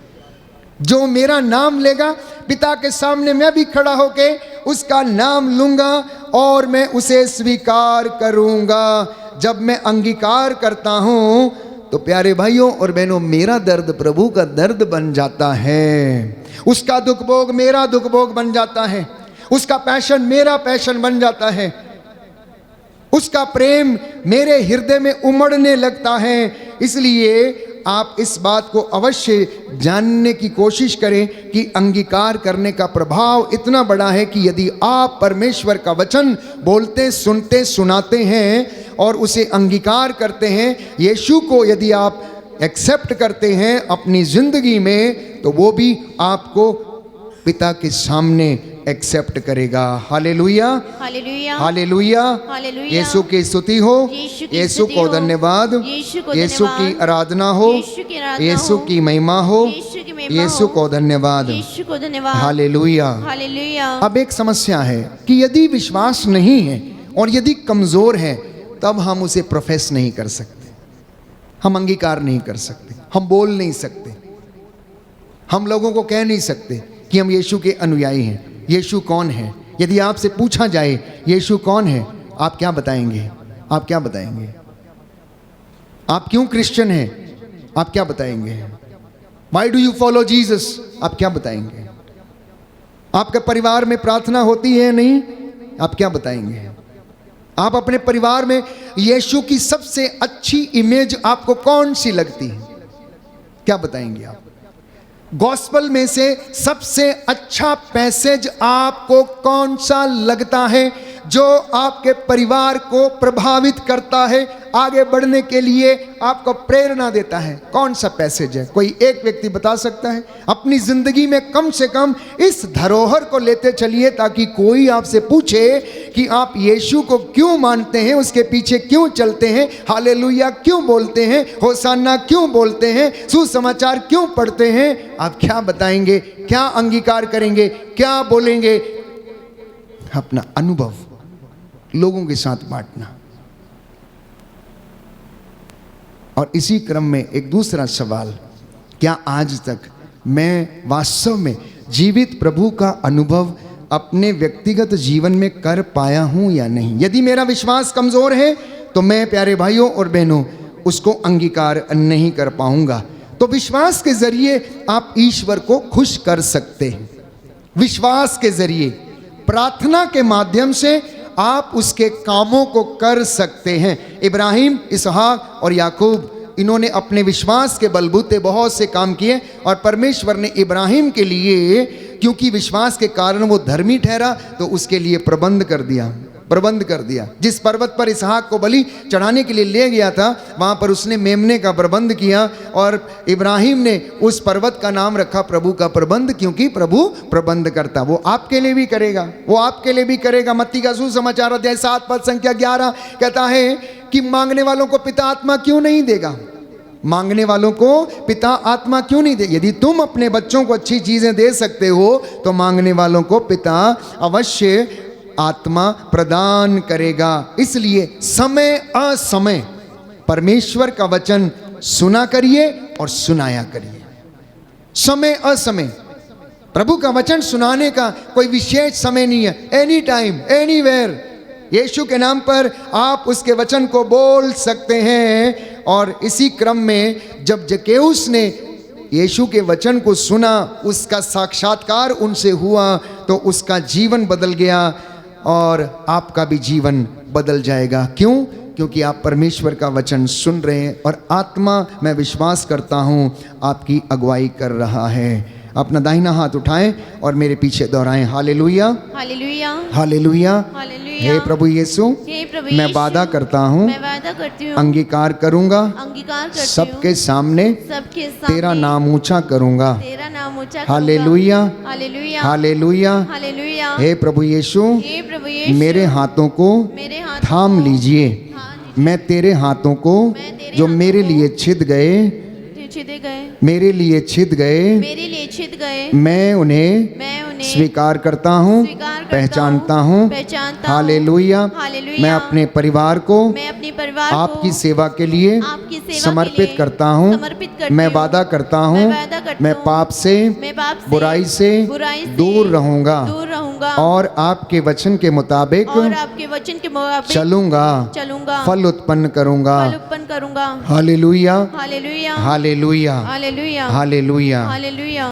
जो मेरा नाम लेगा पिता के सामने मैं भी खड़ा होके उसका नाम लूंगा और मैं उसे स्वीकार करूंगा। जब मैं अंगीकार करता हूं तो प्यारे भाइयों और बहनों, मेरा दर्द प्रभु का दर्द बन जाता है। उसका दुख भोग मेरा दुख भोग बन जाता है। उसका पैशन मेरा पैशन बन जाता है। उसका प्रेम मेरे हृदय में उमड़ने लगता है। इसलिए आप इस बात को अवश्य जानने की कोशिश करें कि अंगीकार करने का प्रभाव इतना बड़ा है कि यदि आप परमेश्वर का वचन बोलते, सुनते, सुनाते हैं और उसे अंगीकार करते हैं, यीशु को यदि आप एक्सेप्ट करते हैं अपनी जिंदगी में, तो वो भी आपको पिता के सामने एक्सेप्ट करेगा। हालेलुया, हालेलुया, हालेलुया। हालेलुया। यीशु की स्तुति हो, यीशु की यीशु स्तुति को हो, धन्यवाद, यीशु को यीशु धन्यवाद, की आराधना हो, यीशु की आराधना यीशु हो, की महिमा हो, यीशु की महिमा यीशु हो, को धन्यवाद। यीशु को धन्यवाद। हालेलुया। हालेलुया। अब एक समस्या है कि यदि विश्वास नहीं है और यदि कमजोर है, तब हम उसे प्रोफेस नहीं कर सकते, हम अंगीकार नहीं कर सकते, हम बोल नहीं सकते, हम लोगों को कह नहीं सकते कि हम यीशु के अनुयायी हैं। यीशु कौन है? यदि आपसे पूछा जाए यीशु कौन है, आप क्या बताएंगे? आप क्या बताएंगे? आप क्यों क्रिश्चियन हैं? आप क्या बताएंगे? Why do you follow Jesus? आप क्या बताएंगे? आपके परिवार में प्रार्थना होती है नहीं? आप क्या बताएंगे? आप अपने परिवार में यीशु की सबसे अच्छी इमेज आपको कौन सी लगती है? क्या बताएंगे आप? गॉस्पल में से सबसे अच्छा पैसेज आपको कौन सा लगता है जो आपके परिवार को प्रभावित करता है, आगे बढ़ने के लिए आपको प्रेरणा देता है? कौन सा पैसेज है? कोई एक व्यक्ति बता सकता है? अपनी जिंदगी में कम से कम इस धरोहर को लेते चलिए ताकि कोई आपसे पूछे कि आप यीशु को क्यों मानते हैं, उसके पीछे क्यों चलते हैं, हालेलुया क्यों बोलते हैं, होसाना क्यों बोलते हैं, सुसमाचार क्यों पढ़ते हैं? आप क्या बताएंगे? क्या अंगीकार करेंगे? क्या बोलेंगे? अपना अनुभव लोगों के साथ बांटना। और इसी क्रम में एक दूसरा सवाल, क्या आज तक मैं वास्तव में जीवित प्रभु का अनुभव अपने व्यक्तिगत जीवन में कर पाया हूं या नहीं? यदि मेरा विश्वास कमजोर है तो मैं, प्यारे भाइयों और बहनों, उसको अंगीकार नहीं कर पाऊंगा। तो विश्वास के जरिए आप ईश्वर को खुश कर सकते हैं। विश्वास के जरिए, प्रार्थना के माध्यम से आप उसके कामों को कर सकते हैं। इब्राहिम, इसहाक और याकूब, इन्होंने अपने विश्वास के बलबूते बहुत से काम किए और परमेश्वर ने इब्राहिम के लिए, क्योंकि विश्वास के कारण वो धर्मी ठहरा, तो उसके लिए प्रबंध कर दिया। जिस पर्वत पर इसहाक को बलि चढ़ाने के लिए ले गया था, वहाँ पर उसने मेमने का प्रबंध किया और इब्राहिम ने उस पर्वत का नाम रखा प्रभु का प्रबंध, क्योंकि प्रभु प्रबंध करता। वो आपके लिए भी करेगा। मत्ती का सुसमाचार अध्याय 7 पद संख्या 11 कहता है कि मांगने वालों को पिता आत्मा क्यों नहीं देगा? मांगने वालों को पिता आत्मा क्यों नहीं दे? यदि तुम अपने बच्चों को अच्छी चीजें दे सकते हो तो मांगने वालों को पिता अवश्य आत्मा प्रदान करेगा। इसलिए समय असमय परमेश्वर का वचन सुना करिए और सुनाया करिए। समय असमय प्रभु का वचन सुनाने का कोई विशेष समय नहीं है। एनी टाइम, एनीवेयर यीशु के नाम पर आप उसके वचन को बोल सकते हैं। और इसी क्रम में जब जक्केउस ने यीशु के वचन को सुना, उसका साक्षात्कार उनसे हुआ, तो उसका जीवन बदल गया और आपका भी जीवन बदल जाएगा। क्यों? क्योंकि आप परमेश्वर का वचन सुन रहे हैं और आत्मा, मैं विश्वास करता हूँ, आपकी अगुवाई कर रहा है। अपना दाहिना हाथ उठाएं और मेरे पीछे दोहराएं, हालेलुया, हालेलुया, हालेलुया। हालेलुया। हे प्रभु यीशु, हे प्रभु मैं यीशु, वादा करता हूँ, मैं वादा करती हूँ, अंगीकार करूंगा, अंगीकार करती हूँ, सबके सामने तेरा नाम ऊंचा करूंगा। तेरा नाम ऊंचा करूंगा। हालेलुया, हालेलुया, हालेलुया। हालेलुया। हे प्रभु यीशु, हे प्रभु यीशु, मेरे हाथों को मेरे हाथ थाम लीजिए। मैं तेरे हाथों को जो मेरे लिए छिद गए, मेरे लिए छिद गए, मैं उन्हें स्वीकार करता हूँ, पहचानता हूँ। हालेलुया। मैं अपने परिवार को आपकी सेवा के लिए समर्पित करता हूँ। मैं वादा करता हूँ, मैं पाप से, बुराई से दूर रहूँगा और आपके वचन के मुताबिक चलूँगा, फल उत्पन्न करूँगा। हालेलुया, हालेलुया, हालेलुया, हालेलुया, हालेलुया। हालेलुया।